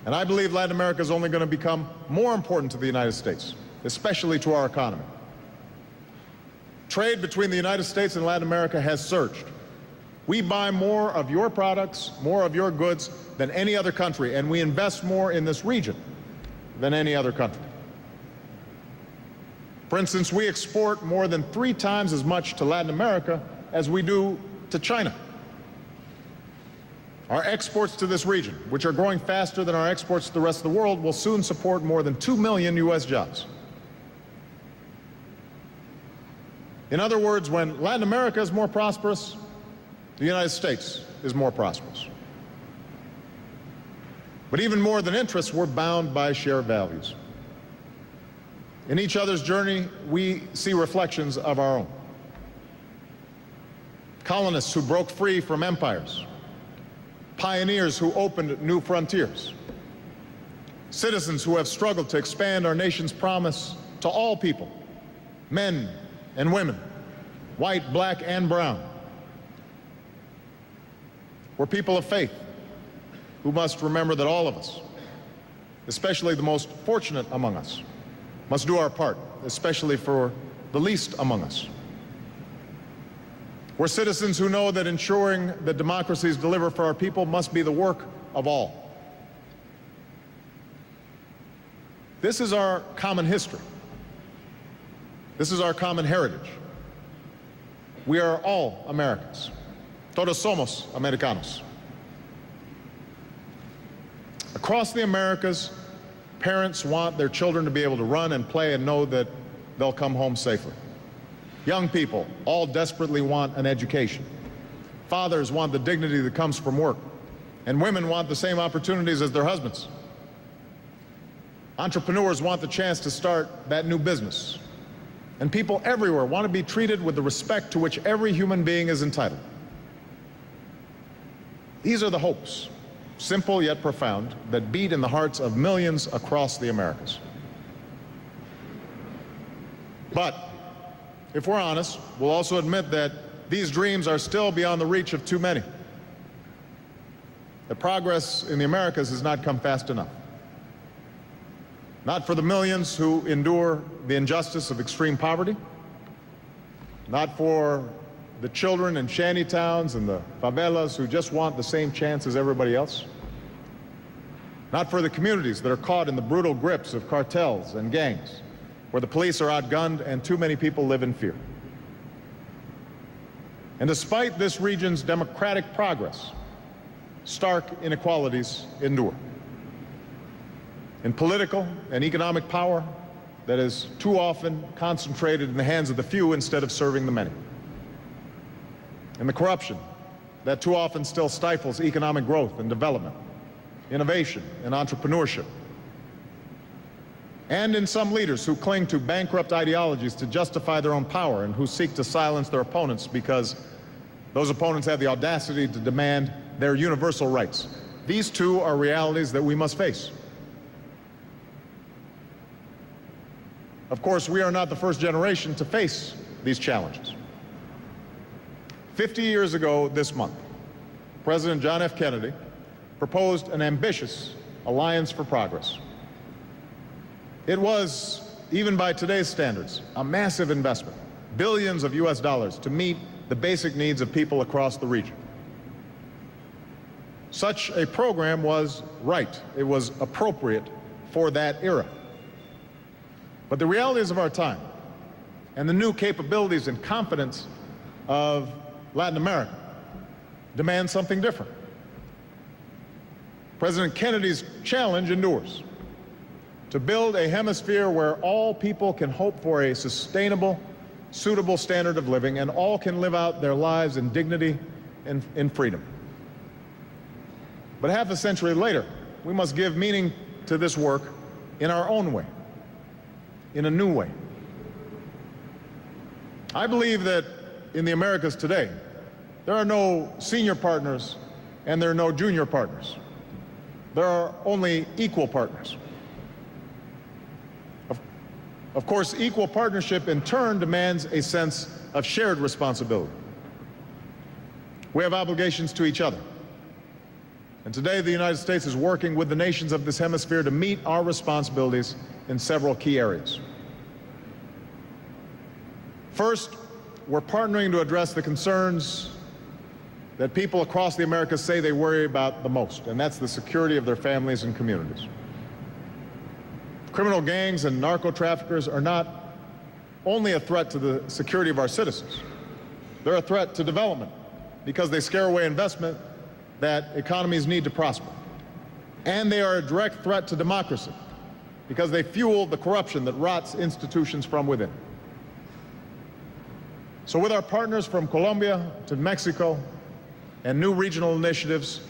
And I believe Latin America is only going to become more important to the United States, especially to our economy. Trade between the United States and Latin America has surged. We buy more of your products, more of your goods than any other country, and we invest more in this region than any other country. For instance, we export more than 3 times as much to Latin America as we do to China. Our exports to this region, which are growing faster than our exports to the rest of the world, will soon support more than 2 million U.S. jobs. In other words, when Latin America is more prosperous, the United States is more prosperous. But even more than interests, we're bound by shared values. In each other's journey, we see reflections of our own. Colonists who broke free from empires, pioneers who opened new frontiers, citizens who have struggled to expand our nation's promise to all people, men and women, white, black, and brown. We're people of faith who must remember that all of us, especially the most fortunate among us, must do our part, especially for the least among us. We're citizens who know that ensuring that democracies deliver for our people must be the work of all. This is our common history. This is our common heritage. We are all Americans. Todos somos americanos. Across the Americas, parents want their children to be able to run and play and know that they'll come home safely. Young people all desperately want an education. Fathers want the dignity that comes from work. And women want the same opportunities as their husbands. Entrepreneurs want the chance to start that new business. And people everywhere want to be treated with the respect to which every human being is entitled. These are the hopes, simple yet profound, that beat in the hearts of millions across the Americas. But if we're honest, we'll also admit that these dreams are still beyond the reach of too many. The progress in the Americas has not come fast enough. Not for the millions who endure the injustice of extreme poverty, not for the children in shanty towns and the favelas who just want the same chance as everybody else, not for the communities that are caught in the brutal grips of cartels and gangs, where the police are outgunned and too many people live in fear. And despite this region's democratic progress, stark inequalities endure. In political and economic power that is too often concentrated in the hands of the few instead of serving the many. And the corruption that too often still stifles economic growth and development, innovation and entrepreneurship. And in some leaders who cling to bankrupt ideologies to justify their own power and who seek to silence their opponents because those opponents have the audacity to demand their universal rights. These two are realities that we must face. Of course, we are not the first generation to face these challenges. 50 years ago this month, President John F. Kennedy proposed an ambitious Alliance for Progress. It was, even by today's standards, a massive investment, billions of US dollars to meet the basic needs of people across the region. Such a program was right. It was appropriate for that era. But the realities of our time and the new capabilities and confidence of Latin America demand something different. President Kennedy's challenge endures: to build a hemisphere where all people can hope for a sustainable, suitable standard of living and all can live out their lives in dignity and in freedom. But half a century later, we must give meaning to this work in our own way, in a new way. I believe that in the Americas today, there are no senior partners and there are no junior partners. There are only equal partners. Of course, equal partnership in turn demands a sense of shared responsibility. We have obligations to each other. And today, the United States is working with the nations of this hemisphere to meet our responsibilities in several key areas. First, we're partnering to address the concerns that people across the Americas say they worry about the most, and that's the security of their families and communities. Criminal gangs and narco-traffickers are not only a threat to the security of our citizens, they're a threat to development because they scare away investment that economies need to prosper. And they are a direct threat to democracy because they fuel the corruption that rots institutions from within. So with our partners from Colombia to Mexico and new regional initiatives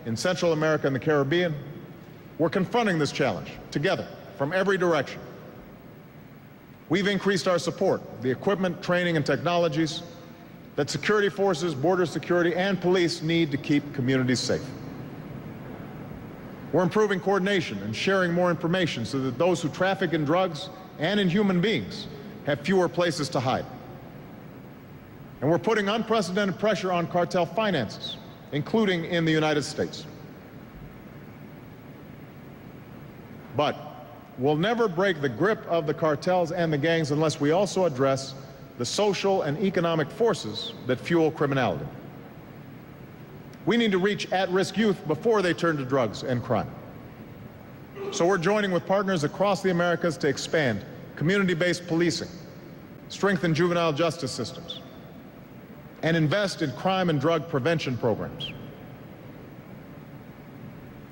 in Central America and the Caribbean, we're confronting this challenge together from every direction. We've increased our support, the equipment, training, and technologies that security forces, border security, and police need to keep communities safe. We're improving coordination and sharing more information so that those who traffic in drugs and in human beings have fewer places to hide. And we're putting unprecedented pressure on cartel finances, including in the United States. But we'll never break the grip of the cartels and the gangs unless we also address the social and economic forces that fuel criminality. We need to reach at-risk youth before they turn to drugs and crime. So we're joining with partners across the Americas to expand community-based policing, strengthen juvenile justice systems, and invest in crime and drug prevention programs.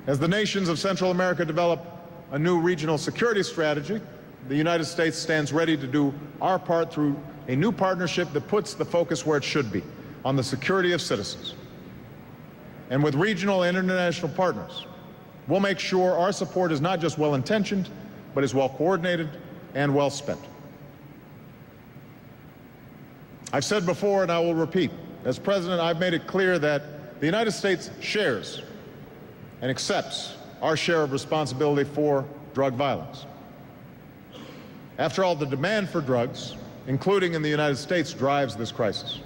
As the nations of Central America develop a new regional security strategy, the United States stands ready to do our part through a new partnership that puts the focus where it should be, on the security of citizens. And with regional and international partners, we'll make sure our support is not just well-intentioned, but is well-coordinated and well-spent. I've said before, and I will repeat, as President, I've made it clear that the United States shares and accepts our share of responsibility for drug violence. After all, the demand for drugs, including in the United States, drives this crisis.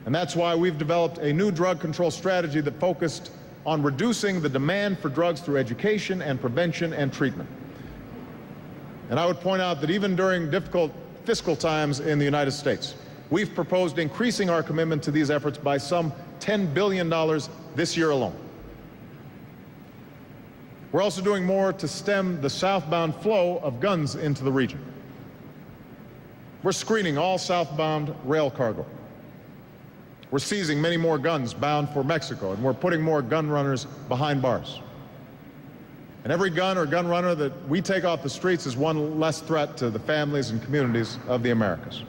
And that's why we've developed a new drug control strategy that focused on reducing the demand for drugs through education and prevention and treatment. And I would point out that even during difficult fiscal times in the United States, we've proposed increasing our commitment to these efforts by some $10 billion this year alone. We're also doing more to stem the southbound flow of guns into the region. We're screening all southbound rail cargo. We're seizing many more guns bound for Mexico, and we're putting more gun runners behind bars. And every gun or gun runner that we take off the streets is one less threat to the families and communities of the Americas.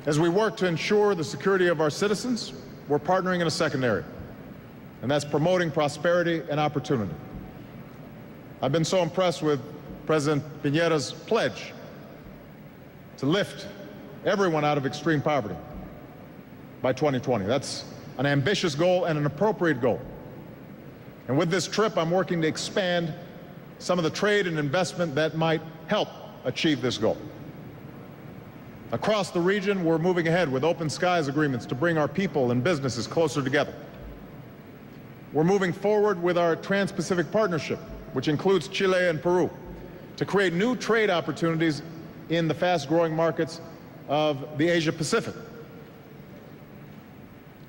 As we work to ensure the security of our citizens, we're partnering in a second area, and that's promoting prosperity and opportunity. I've been so impressed with President Piñera's pledge to lift everyone out of extreme poverty by 2020. That's an ambitious goal and an appropriate goal. And with this trip, I'm working to expand some of the trade and investment that might help achieve this goal. Across the region, we're moving ahead with open skies agreements to bring our people and businesses closer together. We're moving forward with our Trans-Pacific Partnership, which includes Chile and Peru, to create new trade opportunities in the fast-growing markets of the Asia-Pacific.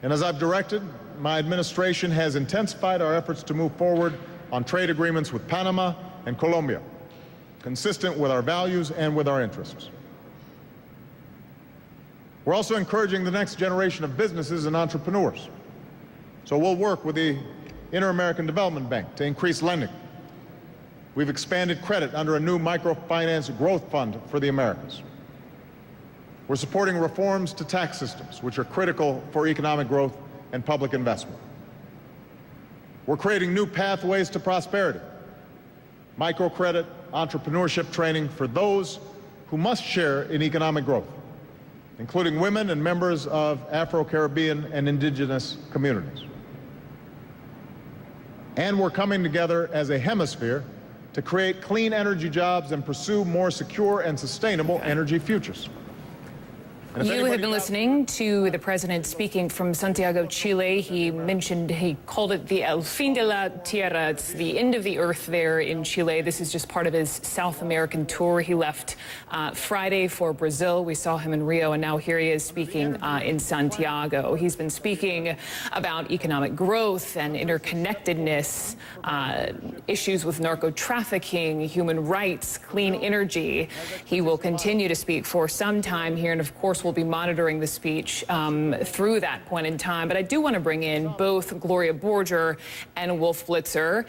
And as I've directed, my administration has intensified our efforts to move forward on trade agreements with Panama and Colombia, consistent with our values and with our interests. We're also encouraging the next generation of businesses and entrepreneurs. So we'll work with the Inter-American Development Bank to increase lending. We've expanded credit under a new microfinance growth fund for the Americas. We're supporting reforms to tax systems, which are critical for economic growth and public investment. We're creating new pathways to prosperity, microcredit, entrepreneurship training for those who must share in economic growth, including women and members of Afro-Caribbean and indigenous communities. And we're coming together as a hemisphere to create clean energy jobs and pursue more secure and sustainable energy futures. You have been listening to the president speaking from Santiago, Chile. He called it the El Fin de la Tierra. It's the end of the earth there in Chile. This is just part of his South American tour. He left Friday for Brazil. We saw him in Rio, and now here he is speaking in Santiago. He's been speaking about economic growth and interconnectedness, issues with narco trafficking, human rights, clean energy. He will continue to speak for some time here, and of course, we'll be monitoring the speech through that point in time. But I do want to bring in both Gloria Borger and Wolf Blitzer.